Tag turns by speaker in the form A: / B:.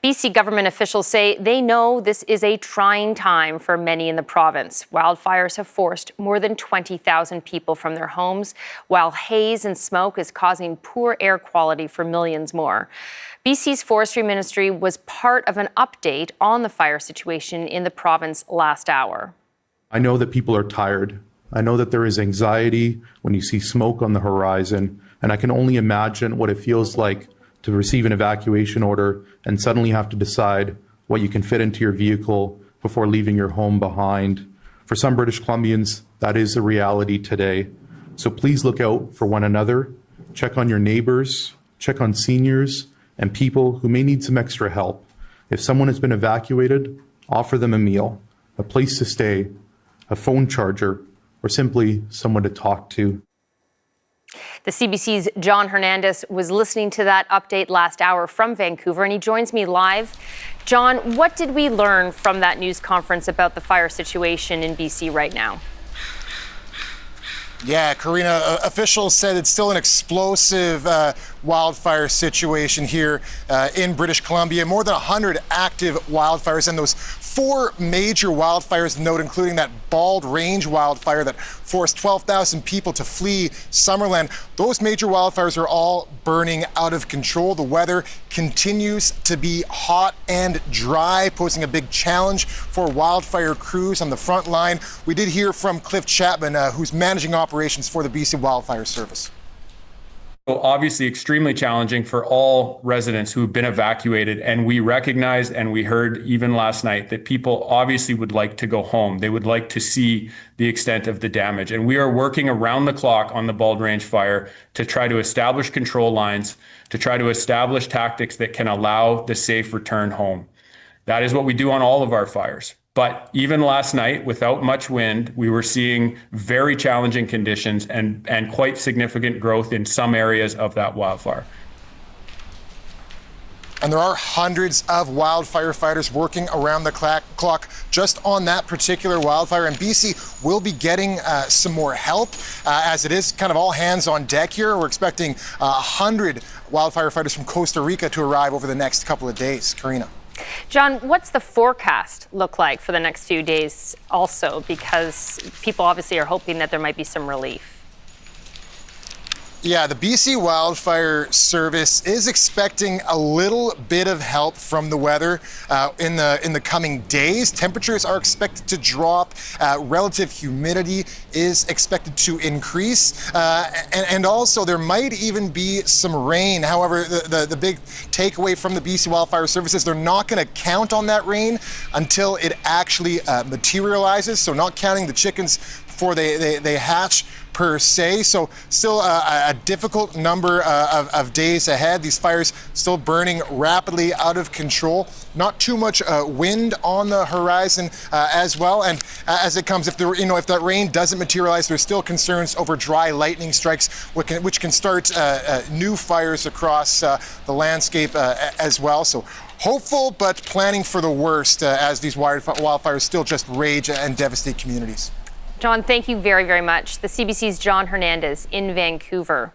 A: BC government officials say they know this is a trying time for many in the province. Wildfires have forced more than 20,000 people from their homes, while haze and smoke is causing poor air quality for millions more. BC's Forestry Ministry was part of an update on the fire situation in the province last hour.
B: I know that people are tired. I know that there is anxiety when you see smoke on the horizon, and I can only imagine what it feels like to receive an evacuation order and suddenly have to decide what you can fit into your vehicle before leaving your home behind. For some British Columbians, that is a reality today. So please look out for one another, check on your neighbors, check on seniors, and people who may need some extra help. If someone has been evacuated, offer them a meal, a place to stay, a phone charger, or simply someone to talk to.
A: The CBC's John Hernandez was listening to that update last hour from Vancouver, and he joins me live. John, what did we learn from that news conference about the fire situation in BC right now?
C: Yeah, Karina, officials said it's still an explosive wildfire situation here in British Columbia. More than 100 active wildfires, and those 4 major wildfires, note, including that Bald Range wildfire that forced 12,000 people to flee Summerland. Those major wildfires are all burning out of control. The weather continues to be hot and dry, posing a big challenge for wildfire crews on the front line. We did hear from Cliff Chapman, who's managing operations for the BC Wildfire Service.
D: So obviously extremely challenging for all residents who've been evacuated, and we recognized and we heard even last night that people obviously would like to go home. They would like to see the extent of the damage, and we are working around the clock on the Bald Range fire to try to establish control lines, to try to establish tactics that can allow the safe return home. That is what we do on all of our fires. But even last night, without much wind, we were seeing very challenging conditions and quite significant growth in some areas of that wildfire.
C: And there are hundreds of wildfire fighters working around the clock just on that particular wildfire. And BC will be getting some more help as it is kind of all hands on deck here. We're expecting 100 wildfire fighters from Costa Rica to arrive over the next couple of days. Karina.
A: John, what's the forecast look like for the next few days also? Because people obviously are hoping that there might be some relief.
C: Yeah, the BC Wildfire Service is expecting a little bit of help from the weather in the coming days. Temperatures are expected to drop. Relative humidity is expected to increase. And also there might even be some rain. However, the big takeaway from the BC Wildfire Service is they're not going to count on that rain until it actually materializes. So not counting the chickens before they hatch per se. So still a difficult number of days ahead. These fires still burning rapidly out of control. Not too much wind on the horizon as well. And as it comes, if that rain doesn't materialize, there's still concerns over dry lightning strikes, which can start new fires across the landscape as well. So hopeful, but planning for the worst as these wildfires still just rage and devastate communities.
A: John, thank you very, very much. The CBC's John Hernandez in Vancouver.